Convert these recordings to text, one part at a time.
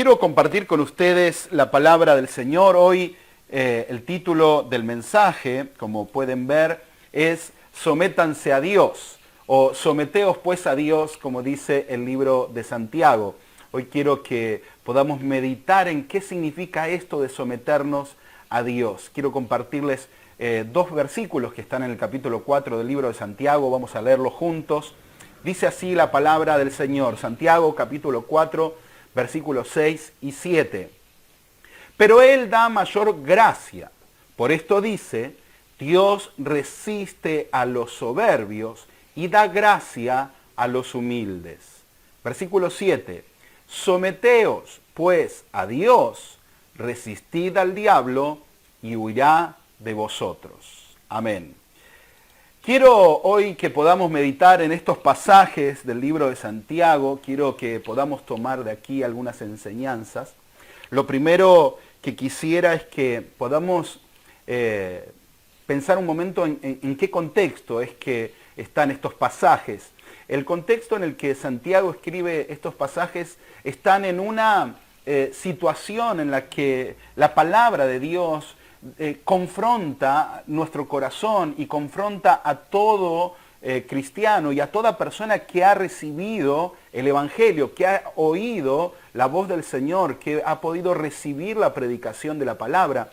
Quiero compartir con ustedes la palabra del Señor. Hoy el título del mensaje, como pueden ver, es Sométanse a Dios, o Someteos pues a Dios, como dice el libro de Santiago. Hoy quiero que podamos meditar en qué significa esto de someternos a Dios. Quiero compartirles dos versículos que están en el capítulo 4 del libro de Santiago. Vamos a leerlos juntos. Dice así la palabra del Señor. Santiago capítulo 4, versículos 6 y 7. Pero Él da mayor gracia. Por esto dice, Dios resiste a los soberbios y da gracia a los humildes. Versículo 7. Someteos pues a Dios, resistid al diablo y huirá de vosotros. Amén. Quiero hoy que podamos meditar en estos pasajes del libro de Santiago. Quiero que podamos tomar de aquí algunas enseñanzas. Lo primero que quisiera es que podamos pensar un momento en qué contexto es que están estos pasajes. El contexto en el que Santiago escribe estos pasajes están en una situación en la que la palabra de Dios confronta nuestro corazón y confronta a todo cristiano y a toda persona que ha recibido el Evangelio, que ha oído la voz del Señor, que ha podido recibir la predicación de la palabra.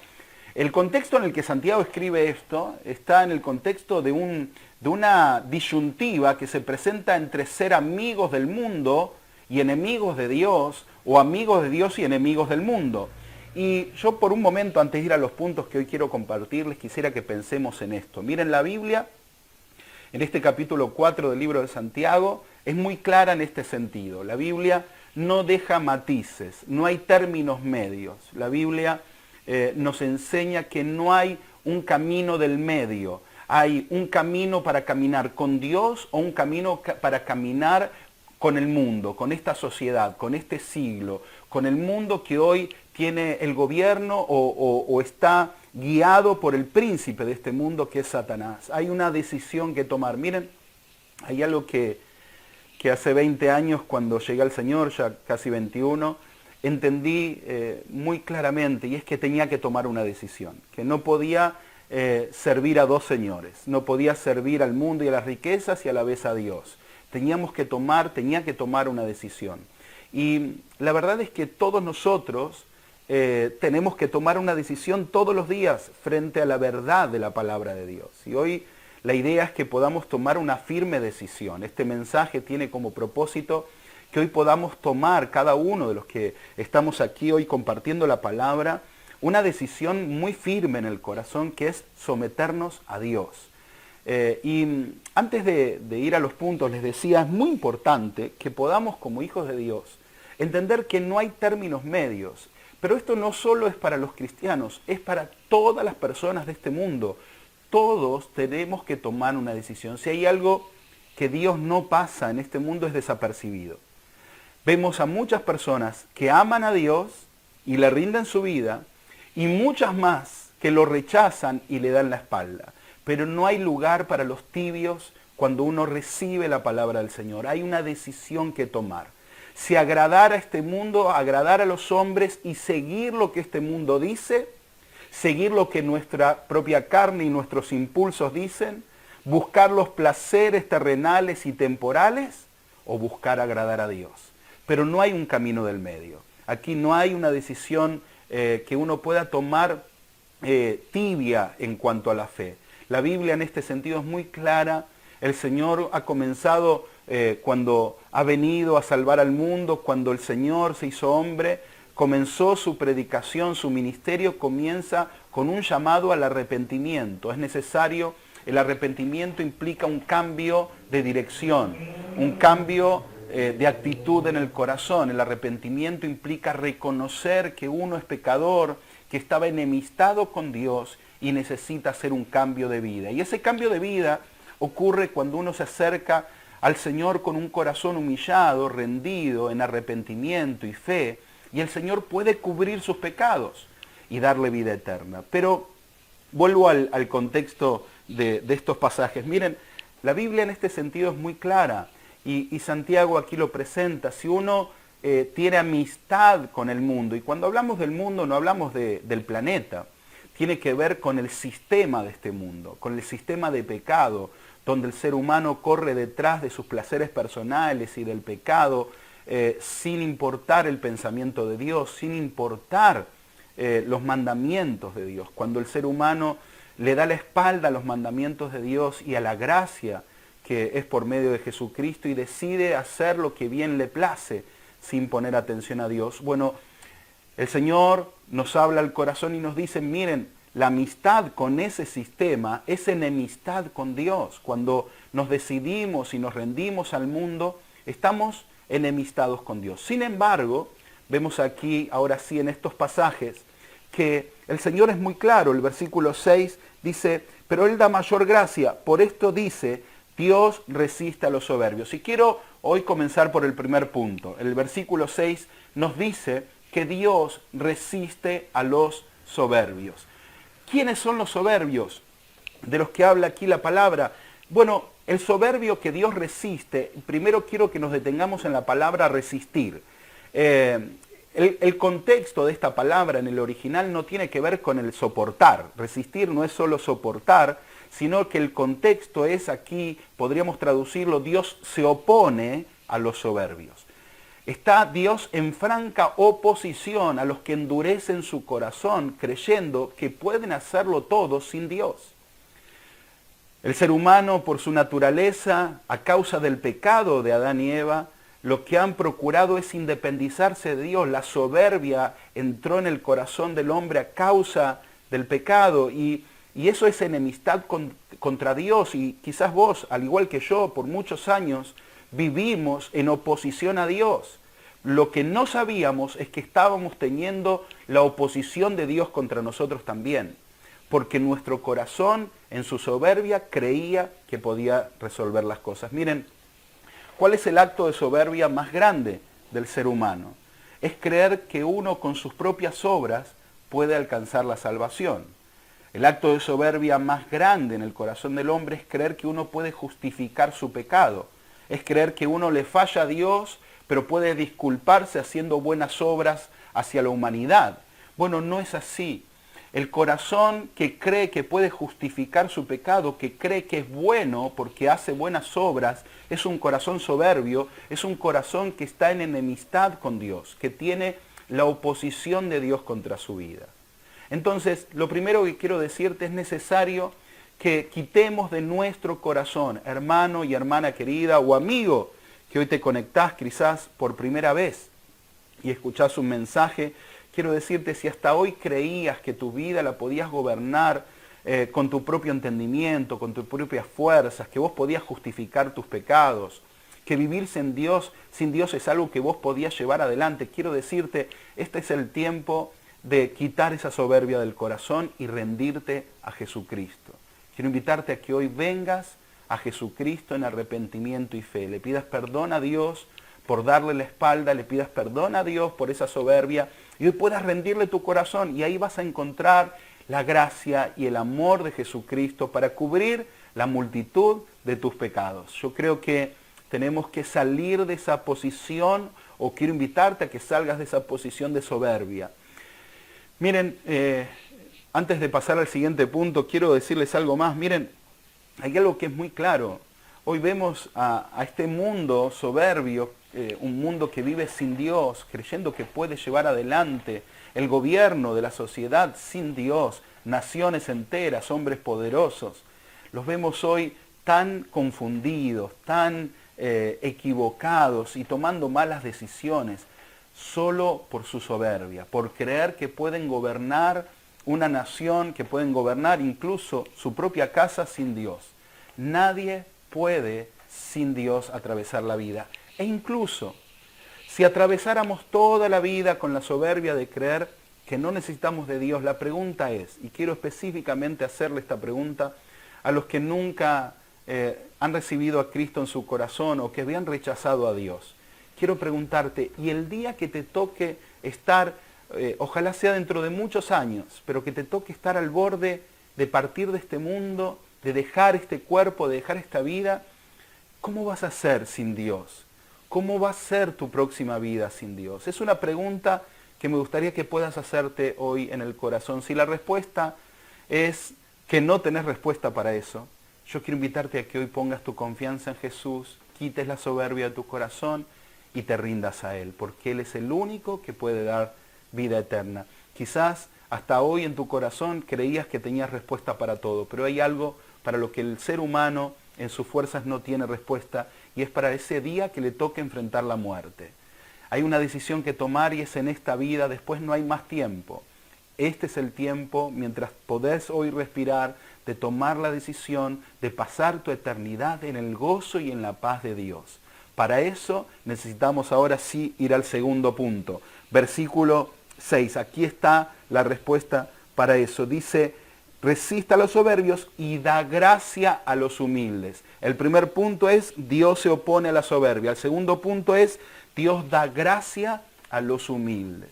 El contexto en el que Santiago escribe esto está en el contexto de una disyuntiva que se presenta entre ser amigos del mundo y enemigos de Dios, o amigos de Dios y enemigos del mundo. Y yo por un momento, antes de ir a los puntos que hoy quiero compartirles, quisiera que pensemos en esto. Miren, la Biblia, en este capítulo 4 del libro de Santiago, es muy clara en este sentido. La Biblia no deja matices, no hay términos medios. La Biblia nos enseña que no hay un camino del medio. Hay un camino para caminar con Dios o un camino para caminar con el mundo, con esta sociedad, con este siglo, con el mundo que hoy tiene el gobierno o está guiado por el príncipe de este mundo que es Satanás. Hay una decisión que tomar. Miren, hay algo que hace 20 años cuando llegué al Señor, ya casi 21, entendí muy claramente, y es que tenía que tomar una decisión, que no podía servir a dos señores, no podía servir al mundo y a las riquezas y a la vez a Dios. Tenía que tomar una decisión. Y la verdad es que todos nosotros tenemos que tomar una decisión todos los días frente a la verdad de la palabra de Dios. Y hoy la idea es que podamos tomar una firme decisión. Este mensaje tiene como propósito que hoy podamos tomar, cada uno de los que estamos aquí hoy compartiendo la palabra, una decisión muy firme en el corazón, que es someternos a Dios. Y antes de ir a los puntos, les decía, es muy importante que podamos, como hijos de Dios, entender que no hay términos medios. Pero esto no solo es para los cristianos, es para todas las personas de este mundo. Todos tenemos que tomar una decisión. Si hay algo que Dios no pasa en este mundo, es desapercibido. Vemos a muchas personas que aman a Dios y le rinden su vida, y muchas más que lo rechazan y le dan la espalda. Pero no hay lugar para los tibios cuando uno recibe la palabra del Señor. Hay una decisión que tomar. Si agradar a este mundo, agradar a los hombres y seguir lo que este mundo dice, seguir lo que nuestra propia carne y nuestros impulsos dicen, buscar los placeres terrenales y temporales, o buscar agradar a Dios. Pero no hay un camino del medio. Aquí no hay una decisión que uno pueda tomar tibia en cuanto a la fe. La Biblia en este sentido es muy clara. El Señor ha comenzado cuando ha venido a salvar al mundo, cuando el Señor se hizo hombre, comenzó su predicación, su ministerio comienza con un llamado al arrepentimiento. Es necesario, el arrepentimiento implica un cambio de dirección, un cambio de actitud en el corazón. El arrepentimiento implica reconocer que uno es pecador, que estaba enemistado con Dios y necesita hacer un cambio de vida. Y ese cambio de vida ocurre cuando uno se acerca al Señor con un corazón humillado, rendido, en arrepentimiento y fe, y el Señor puede cubrir sus pecados y darle vida eterna. Pero vuelvo al contexto de estos pasajes. Miren, la Biblia en este sentido es muy clara, y Santiago aquí lo presenta. Si uno tiene amistad con el mundo. Y cuando hablamos del mundo no hablamos del planeta, tiene que ver con el sistema de este mundo, con el sistema de pecado, donde el ser humano corre detrás de sus placeres personales y del pecado, sin importar el pensamiento de Dios, sin importar los mandamientos de Dios. Cuando el ser humano le da la espalda a los mandamientos de Dios y a la gracia que es por medio de Jesucristo y decide hacer lo que bien le place sin poner atención a Dios. Bueno, el Señor nos habla al corazón y nos dice, miren, la amistad con ese sistema es enemistad con Dios. Cuando nos decidimos y nos rendimos al mundo, estamos enemistados con Dios. Sin embargo, vemos aquí, ahora sí, en estos pasajes, que el Señor es muy claro. El versículo 6 dice, pero Él da mayor gracia. Por esto dice, Dios resiste a los soberbios. Y quiero hoy comenzar por el primer punto. El versículo 6 nos dice que Dios resiste a los soberbios. ¿Quiénes son los soberbios de los que habla aquí la palabra? Bueno, el soberbio que Dios resiste, primero quiero que nos detengamos en la palabra resistir. El contexto de esta palabra en el original no tiene que ver con el soportar. Resistir no es solo soportar, sino que el contexto es aquí, podríamos traducirlo, Dios se opone a los soberbios. Está Dios en franca oposición a los que endurecen su corazón creyendo que pueden hacerlo todo sin Dios. El ser humano, por su naturaleza, a causa del pecado de Adán y Eva, lo que han procurado es independizarse de Dios. La soberbia entró en el corazón del hombre a causa del pecado y eso es enemistad contra Dios. Y quizás vos, al igual que yo, por muchos años vivimos en oposición a Dios. Lo que no sabíamos es que estábamos teniendo la oposición de Dios contra nosotros también, porque nuestro corazón en su soberbia creía que podía resolver las cosas. Miren, ¿cuál es el acto de soberbia más grande del ser humano? Es creer que uno con sus propias obras puede alcanzar la salvación. El acto de soberbia más grande en el corazón del hombre es creer que uno puede justificar su pecado. Es creer que uno le falla a Dios, pero puede disculparse haciendo buenas obras hacia la humanidad. Bueno, no es así. El corazón que cree que puede justificar su pecado, que cree que es bueno porque hace buenas obras, es un corazón soberbio, es un corazón que está en enemistad con Dios, que tiene la oposición de Dios contra su vida. Entonces, lo primero que quiero decirte es necesario que quitemos de nuestro corazón, hermano y hermana querida o amigo, que hoy te conectás quizás por primera vez y escuchás un mensaje, quiero decirte, si hasta hoy creías que tu vida la podías gobernar con tu propio entendimiento, con tus propias fuerzas, que vos podías justificar tus pecados, que vivir sin Dios es algo que vos podías llevar adelante, quiero decirte, este es el tiempo de quitar esa soberbia del corazón y rendirte a Jesucristo. Quiero invitarte a que hoy vengas a Jesucristo en arrepentimiento y fe. Le pidas perdón a Dios por darle la espalda, le pidas perdón a Dios por esa soberbia y hoy puedas rendirle tu corazón y ahí vas a encontrar la gracia y el amor de Jesucristo para cubrir la multitud de tus pecados. Yo creo que tenemos que salir de esa posición, o quiero invitarte a que salgas de esa posición de soberbia. Miren, antes de pasar al siguiente punto, quiero decirles algo más. Miren, hay algo que es muy claro. Hoy vemos a este mundo soberbio, un mundo que vive sin Dios, creyendo que puede llevar adelante el gobierno de la sociedad sin Dios, naciones enteras, hombres poderosos. Los vemos hoy tan confundidos, tan equivocados y tomando malas decisiones, solo por su soberbia, por creer que pueden gobernar una nación, que pueden gobernar incluso su propia casa sin Dios. Nadie puede sin Dios atravesar la vida. E incluso si atravesáramos toda la vida con la soberbia de creer que no necesitamos de Dios, la pregunta es, y quiero específicamente hacerle esta pregunta a los que nunca han recibido a Cristo en su corazón o que habían rechazado a Dios. Quiero preguntarte, ¿y el día que te toque estar, ojalá sea dentro de muchos años, pero que te toque estar al borde de partir de este mundo, de dejar este cuerpo, de dejar esta vida, ¿cómo vas a ser sin Dios? ¿Cómo va a ser tu próxima vida sin Dios? Es una pregunta que me gustaría que puedas hacerte hoy en el corazón. Si la respuesta es que no tenés respuesta para eso, yo quiero invitarte a que hoy pongas tu confianza en Jesús, quites la soberbia de tu corazón y te rindas a Él, porque Él es el único que puede dar vida eterna. Quizás hasta hoy en tu corazón creías que tenías respuesta para todo, pero hay algo para lo que el ser humano en sus fuerzas no tiene respuesta, y es para ese día que le toca enfrentar la muerte. Hay una decisión que tomar y es en esta vida, después no hay más tiempo. Este es el tiempo, mientras podés hoy respirar, de tomar la decisión de pasar tu eternidad en el gozo y en la paz de Dios. Para eso necesitamos ahora sí ir al segundo punto. Versículo 6, aquí está la respuesta para eso. Dice, resista a los soberbios y da gracia a los humildes. El primer punto es, Dios se opone a la soberbia. El segundo punto es, Dios da gracia a los humildes.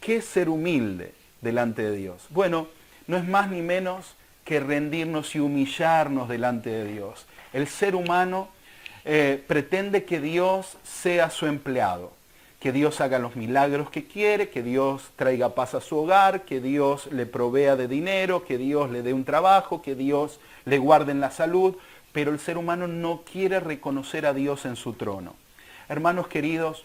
¿Qué es ser humilde delante de Dios? Bueno, no es más ni menos que rendirnos y humillarnos delante de Dios. El ser humano pretende que Dios sea su empleado, que Dios haga los milagros que quiere, que Dios traiga paz a su hogar, que Dios le provea de dinero, que Dios le dé un trabajo, que Dios le guarde en la salud, pero el ser humano no quiere reconocer a Dios en su trono. Hermanos queridos,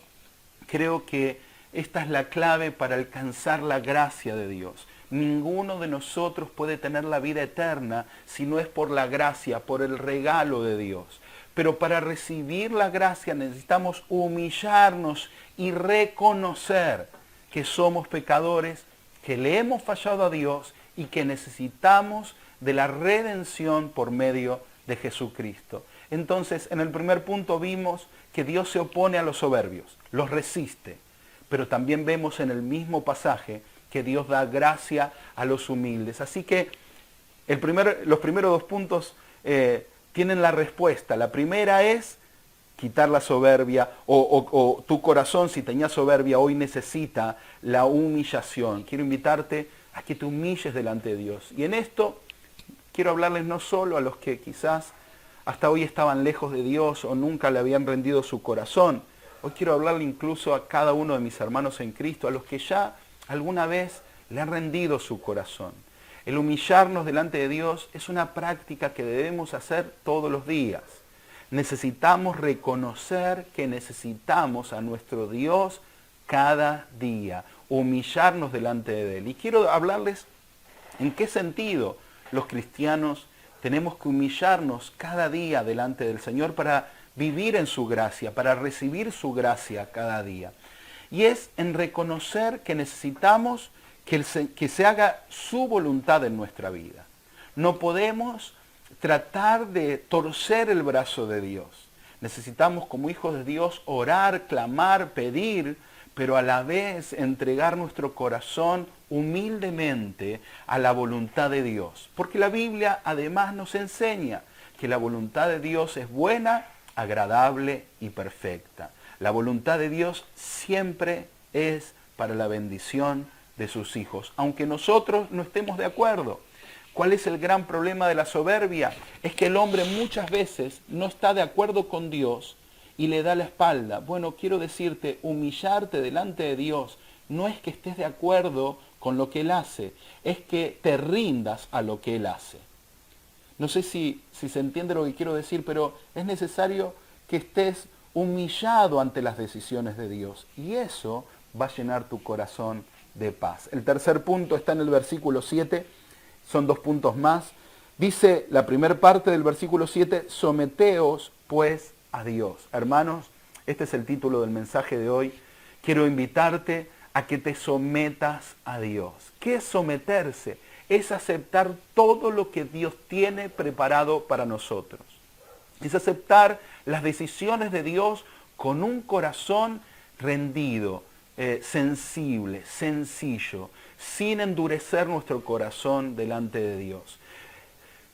creo que esta es la clave para alcanzar la gracia de Dios. Ninguno de nosotros puede tener la vida eterna si no es por la gracia, por el regalo de Dios. Pero para recibir la gracia necesitamos humillarnos y reconocer que somos pecadores, que le hemos fallado a Dios y que necesitamos de la redención por medio de Jesucristo. Entonces, en el primer punto vimos que Dios se opone a los soberbios, los resiste. Pero también vemos en el mismo pasaje que Dios da gracia a los humildes. Así que los primeros dos puntos tienen la respuesta. La primera es quitar la soberbia, o tu corazón, si tenías soberbia, hoy necesita la humillación. Quiero invitarte a que te humilles delante de Dios. Y en esto quiero hablarles no solo a los que quizás hasta hoy estaban lejos de Dios o nunca le habían rendido su corazón. Hoy quiero hablarle incluso a cada uno de mis hermanos en Cristo, a los que ya alguna vez le han rendido su corazón. El humillarnos delante de Dios es una práctica que debemos hacer todos los días. Necesitamos reconocer que necesitamos a nuestro Dios cada día, humillarnos delante de Él. Y quiero hablarles en qué sentido los cristianos tenemos que humillarnos cada día delante del Señor para vivir en su gracia, para recibir su gracia cada día. Y es en reconocer que necesitamos que se haga su voluntad en nuestra vida. No podemos tratar de torcer el brazo de Dios. Necesitamos como hijos de Dios orar, clamar, pedir, pero a la vez entregar nuestro corazón humildemente a la voluntad de Dios. Porque la Biblia además nos enseña que la voluntad de Dios es buena, agradable y perfecta. La voluntad de Dios siempre es para la bendición de sus hijos, aunque nosotros no estemos de acuerdo. ¿Cuál es el gran problema de la soberbia? Es que el hombre muchas veces no está de acuerdo con Dios y le da la espalda. Bueno, quiero decirte, humillarte delante de Dios no es que estés de acuerdo con lo que Él hace, es que te rindas a lo que Él hace. No sé si se entiende lo que quiero decir, pero es necesario que estés humillado ante las decisiones de Dios. Y eso va a llenar tu corazón de paz. El tercer punto está en el versículo 7. Son dos puntos más. Dice la primera parte del versículo 7, someteos pues a Dios. Hermanos, este es el título del mensaje de hoy. Quiero invitarte a que te sometas a Dios. ¿Qué es someterse? Es aceptar todo lo que Dios tiene preparado para nosotros. Es aceptar las decisiones de Dios con un corazón rendido, sensible, sencillo, sin endurecer nuestro corazón delante de Dios.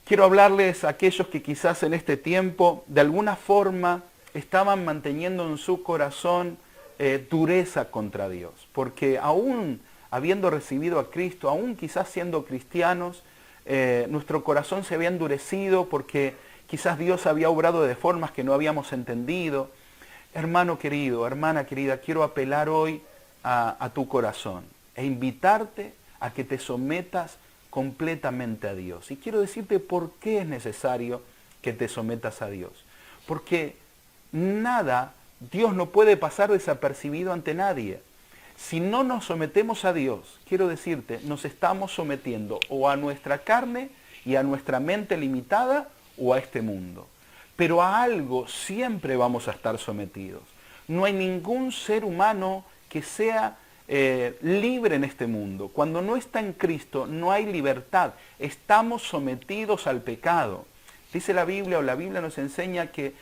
Quiero hablarles a aquellos que quizás en este tiempo de alguna forma estaban manteniendo en su corazón dureza contra Dios, porque aún habiendo recibido a Cristo, aún quizás siendo cristianos, nuestro corazón se había endurecido porque quizás Dios había obrado de formas que no habíamos entendido. Hermano querido, hermana querida, quiero apelar hoy a tu corazón e invitarte a que te sometas completamente a Dios. Y quiero decirte por qué es necesario que te sometas a Dios. Porque nada, Dios no puede pasar desapercibido ante nadie. Si no nos sometemos a Dios, quiero decirte, nos estamos sometiendo o a nuestra carne y a nuestra mente limitada o a este mundo. Pero a algo siempre vamos a estar sometidos. No hay ningún ser humano que sea libre en este mundo. Cuando no está en Cristo no hay libertad. Estamos sometidos al pecado. Dice la Biblia, o la Biblia nos enseña que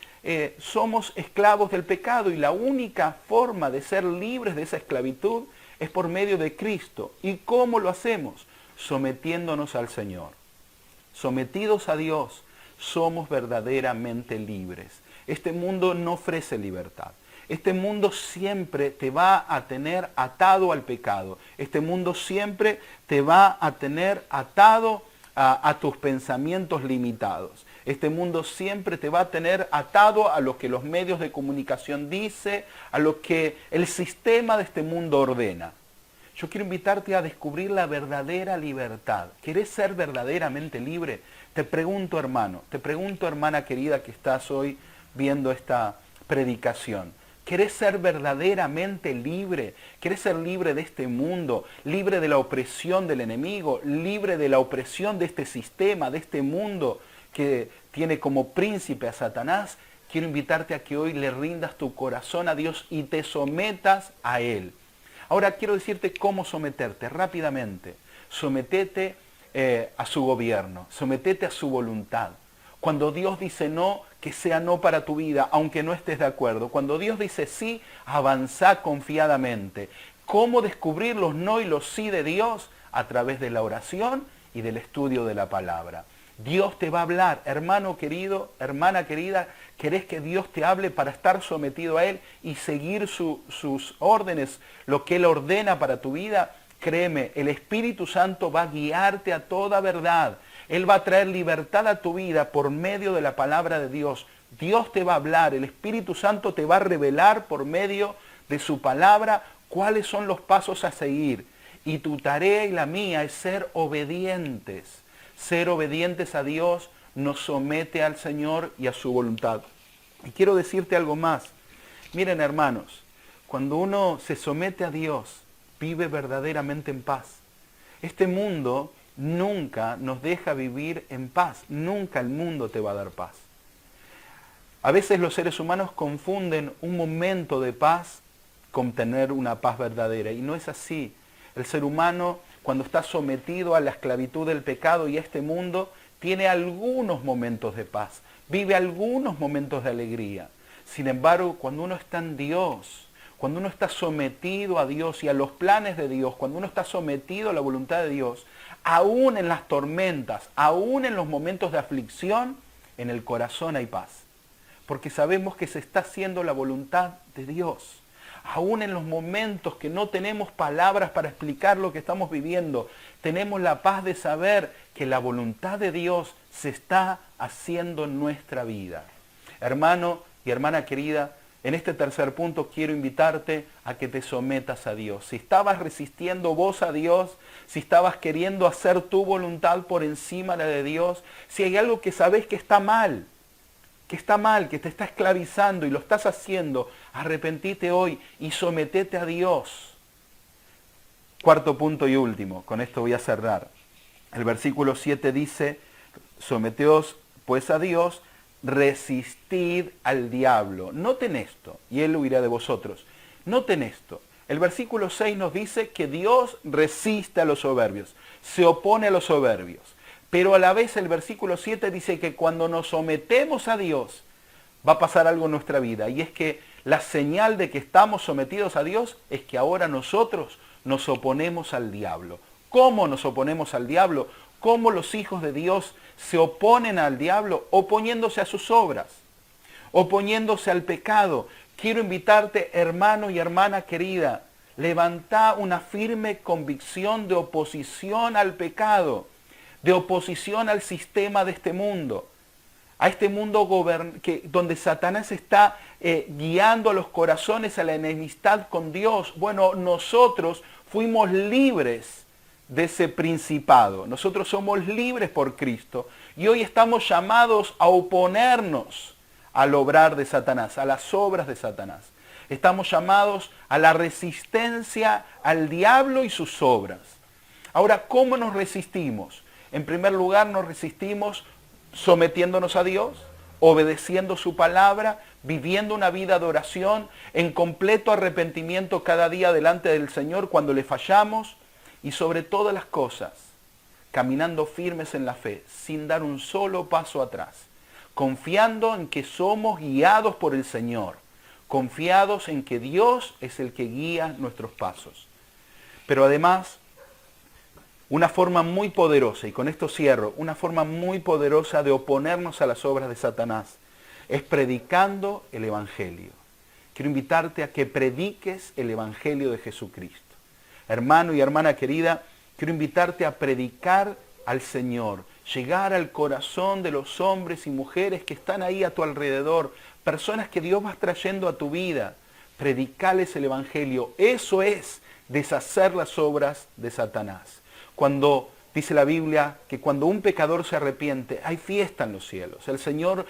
somos esclavos del pecado y la única forma de ser libres de esa esclavitud es por medio de Cristo. ¿Y cómo lo hacemos? Sometiéndonos al Señor. Sometidos a Dios, somos verdaderamente libres. Este mundo no ofrece libertad. Este mundo siempre te va a tener atado al pecado. Este mundo siempre te va a tener atado a tus pensamientos limitados. Este mundo siempre te va a tener atado a lo que los medios de comunicación dicen, a lo que el sistema de este mundo ordena. Yo quiero invitarte a descubrir la verdadera libertad. ¿Querés ser verdaderamente libre? Te pregunto, hermano, te pregunto, hermana querida, que estás hoy viendo esta predicación. ¿Querés ser verdaderamente libre? ¿Querés ser libre de este mundo? ¿Libre de la opresión del enemigo? ¿Libre de la opresión de este sistema, de este mundo que tiene como príncipe a Satanás? Quiero invitarte a que hoy le rindas tu corazón a Dios y te sometas a Él. Ahora quiero decirte cómo someterte rápidamente. Sometete a su gobierno, sometete a su voluntad. Cuando Dios dice no, que sea no para tu vida, aunque no estés de acuerdo. Cuando Dios dice sí, avanza confiadamente. ¿Cómo descubrir los no y los sí de Dios? A través de la oración y del estudio de la palabra. Dios te va a hablar, hermano querido, hermana querida, ¿querés que Dios te hable para estar sometido a Él y seguir sus órdenes, lo que Él ordena para tu vida? Créeme, el Espíritu Santo va a guiarte a toda verdad. Él va a traer libertad a tu vida por medio de la palabra de Dios. Dios te va a hablar, el Espíritu Santo te va a revelar por medio de su palabra cuáles son los pasos a seguir. Y tu tarea y la mía es ser obedientes. Ser obedientes a Dios nos somete al Señor y a su voluntad. Y quiero decirte algo más. Miren, hermanos, cuando uno se somete a Dios, vive verdaderamente en paz. Este mundo nunca nos deja vivir en paz. Nunca el mundo te va a dar paz. A veces los seres humanos confunden un momento de paz con tener una paz verdadera. Y no es así. El ser humano, cuando está sometido a la esclavitud del pecado y a este mundo, tiene algunos momentos de paz. Vive algunos momentos de alegría. Sin embargo, cuando uno está en Dios, cuando uno está sometido a Dios y a los planes de Dios, cuando uno está sometido a la voluntad de Dios, aún en las tormentas, aún en los momentos de aflicción, en el corazón hay paz. Porque sabemos que se está haciendo la voluntad de Dios. Aún en los momentos que no tenemos palabras para explicar lo que estamos viviendo, tenemos la paz de saber que la voluntad de Dios se está haciendo en nuestra vida. Hermano y hermana querida, en este tercer punto quiero invitarte a que te sometas a Dios. Si estabas resistiendo vos a Dios, si estabas queriendo hacer tu voluntad por encima de la de Dios, si hay algo que sabés que está mal, que te está esclavizando y lo estás haciendo, arrepentite hoy y sometete a Dios. Cuarto punto y último, con esto voy a cerrar. El versículo 7 dice, someteos pues a Dios, resistid al diablo. Noten esto, y él huirá de vosotros. Noten esto. El versículo 6 nos dice que Dios resiste a los soberbios, se opone a los soberbios. Pero a la vez el versículo 7 dice que cuando nos sometemos a Dios, va a pasar algo en nuestra vida. Y es que la señal de que estamos sometidos a Dios es que ahora nosotros nos oponemos al diablo. ¿Cómo nos oponemos al diablo? ¿Cómo los hijos de Dios se oponen al diablo? Oponiéndose a sus obras, oponiéndose al pecado. Quiero invitarte, hermano y hermana querida, levantá una firme convicción de oposición al pecado, de oposición al sistema de este mundo. a este mundo donde Satanás está guiando a los corazones a la enemistad con Dios. Bueno, nosotros fuimos libres de ese principado. Nosotros somos libres por Cristo y hoy estamos llamados a oponernos al obrar de Satanás, a las obras de Satanás. Estamos llamados a la resistencia al diablo y sus obras. Ahora, ¿cómo nos resistimos? En primer lugar, nos resistimos sometiéndonos a Dios, obedeciendo su palabra, viviendo una vida de oración, en completo arrepentimiento cada día delante del Señor cuando le fallamos, y sobre todas las cosas, caminando firmes en la fe, sin dar un solo paso atrás, confiando en que somos guiados por el Señor, confiados en que Dios es el que guía nuestros pasos. Pero además, una forma muy poderosa, y con esto cierro, una forma muy poderosa de oponernos a las obras de Satanás, es predicando el Evangelio. Quiero invitarte a que prediques el Evangelio de Jesucristo. Hermano y hermana querida, quiero invitarte a predicar al Señor, llegar al corazón de los hombres y mujeres que están ahí a tu alrededor, personas que Dios va trayendo a tu vida. Predicales el Evangelio. Eso es deshacer las obras de Satanás. Cuando dice la Biblia que cuando un pecador se arrepiente, hay fiesta en los cielos. El Señor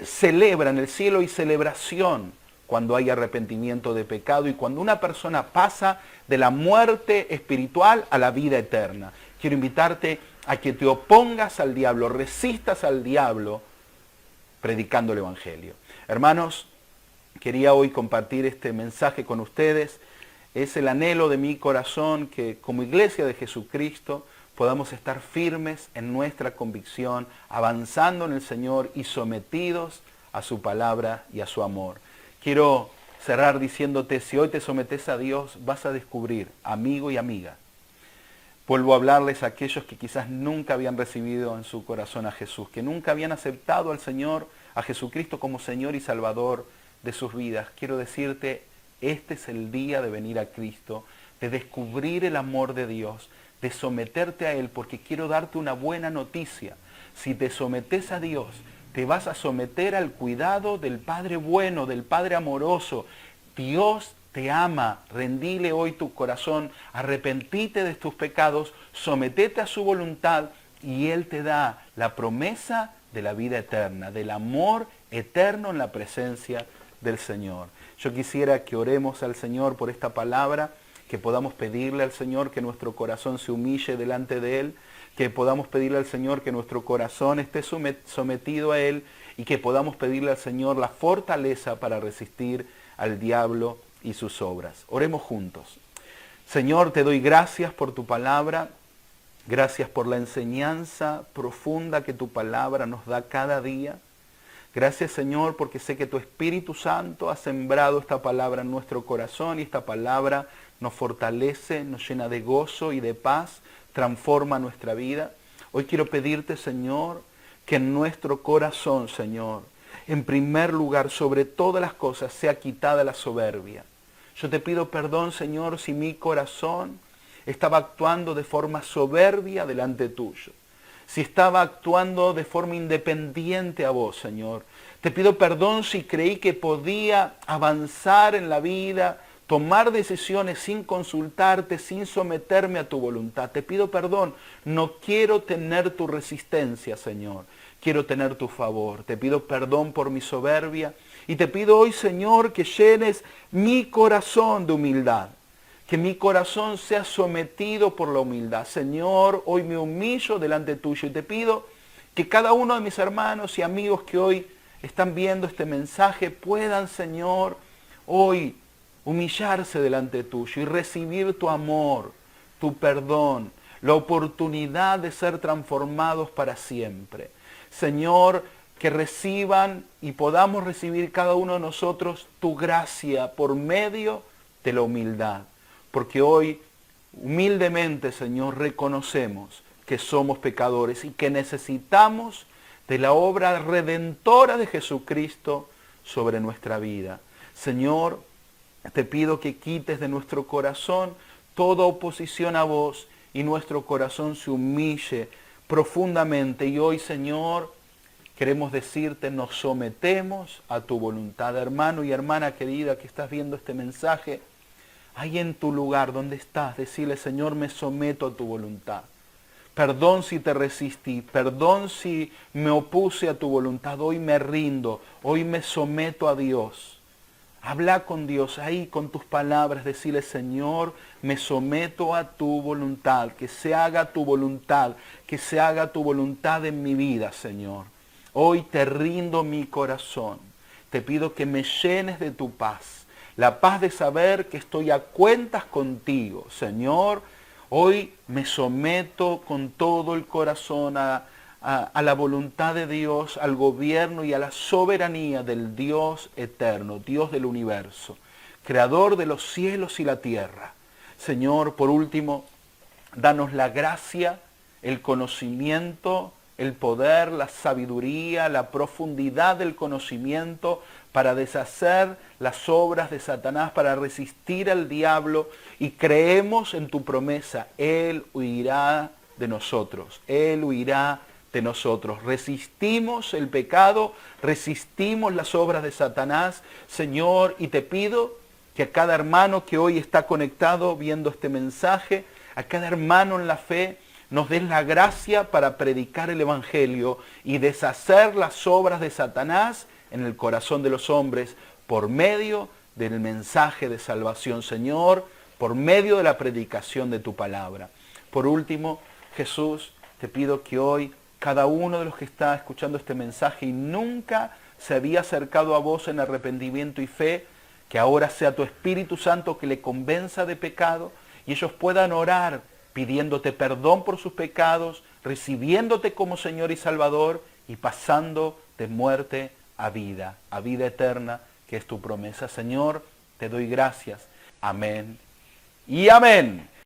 celebra en el cielo y celebración cuando hay arrepentimiento de pecado y cuando una persona pasa de la muerte espiritual a la vida eterna. Quiero invitarte a que te opongas al diablo, resistas al diablo, predicando el Evangelio. Hermanos, quería hoy compartir este mensaje con ustedes. Es el anhelo de mi corazón que como iglesia de Jesucristo podamos estar firmes en nuestra convicción, avanzando en el Señor y sometidos a su palabra y a su amor. Quiero cerrar diciéndote, si hoy te sometes a Dios, vas a descubrir, amigo y amiga. Vuelvo a hablarles a aquellos que quizás nunca habían recibido en su corazón a Jesús, que nunca habían aceptado al Señor, a Jesucristo como Señor y Salvador de sus vidas. Quiero decirte, este es el día de venir a Cristo, de descubrir el amor de Dios, de someterte a Él, porque quiero darte una buena noticia. Si te sometes a Dios, te vas a someter al cuidado del Padre bueno, del Padre amoroso. Dios te ama, rendile hoy tu corazón, arrepentite de tus pecados, sometete a su voluntad y Él te da la promesa de la vida eterna, del amor eterno en la presencia del Señor. Yo quisiera que oremos al Señor por esta palabra, que podamos pedirle al Señor que nuestro corazón se humille delante de Él, que podamos pedirle al Señor que nuestro corazón esté sometido a Él y que podamos pedirle al Señor la fortaleza para resistir al diablo y sus obras. Oremos juntos. Señor, te doy gracias por tu palabra, gracias por la enseñanza profunda que tu palabra nos da cada día. Gracias, Señor, porque sé que tu Espíritu Santo ha sembrado esta palabra en nuestro corazón y esta palabra nos fortalece, nos llena de gozo y de paz, transforma nuestra vida. Hoy quiero pedirte, Señor, que en nuestro corazón, Señor, en primer lugar, sobre todas las cosas, sea quitada la soberbia. Yo te pido perdón, Señor, si mi corazón estaba actuando de forma soberbia delante tuyo. Si estaba actuando de forma independiente a vos, Señor. Te pido perdón si creí que podía avanzar en la vida, tomar decisiones sin consultarte, sin someterme a tu voluntad. Te pido perdón. No quiero tener tu resistencia, Señor. Quiero tener tu favor. Te pido perdón por mi soberbia. Y te pido hoy, Señor, que llenes mi corazón de humildad. Que mi corazón sea sometido por la humildad. Señor, hoy me humillo delante tuyo y te pido que cada uno de mis hermanos y amigos que hoy están viendo este mensaje puedan, Señor, hoy humillarse delante tuyo y recibir tu amor, tu perdón, la oportunidad de ser transformados para siempre. Señor, que reciban y podamos recibir cada uno de nosotros tu gracia por medio de la humildad. Porque hoy, humildemente, Señor, reconocemos que somos pecadores y que necesitamos de la obra redentora de Jesucristo sobre nuestra vida. Señor, te pido que quites de nuestro corazón toda oposición a vos y nuestro corazón se humille profundamente. Y hoy, Señor, queremos decirte, nos sometemos a tu voluntad. Hermano y hermana querida que estás viendo este mensaje, ahí en tu lugar donde estás, decirle, Señor, me someto a tu voluntad. Perdón si te resistí, perdón si me opuse a tu voluntad, hoy me rindo, hoy me someto a Dios. Habla con Dios ahí con tus palabras, decirle, Señor, me someto a tu voluntad, que se haga tu voluntad, que se haga tu voluntad en mi vida, Señor. Hoy te rindo mi corazón, te pido que me llenes de tu paz, la paz de saber que estoy a cuentas contigo, Señor. Hoy me someto con todo el corazón a la voluntad de Dios, al gobierno y a la soberanía del Dios eterno, Dios del universo, creador de los cielos y la tierra. Señor, por último, danos la gracia, el conocimiento, el poder, la sabiduría, la profundidad del conocimiento para deshacer las obras de Satanás, para resistir al diablo, y creemos en tu promesa, Él huirá de nosotros, Él huirá de nosotros. Resistimos el pecado, resistimos las obras de Satanás, Señor, y te pido que a cada hermano que hoy está conectado viendo este mensaje, a cada hermano en la fe, nos des la gracia para predicar el Evangelio y deshacer las obras de Satanás en el corazón de los hombres por medio del mensaje de salvación, Señor, por medio de la predicación de tu palabra. Por último, Jesús, te pido que hoy cada uno de los que está escuchando este mensaje y nunca se había acercado a vos en arrepentimiento y fe, que ahora sea tu Espíritu Santo que le convenza de pecado y ellos puedan orar pidiéndote perdón por sus pecados, recibiéndote como Señor y Salvador y pasando de muerte a vida eterna, que es tu promesa. Señor, te doy gracias. Amén y amén.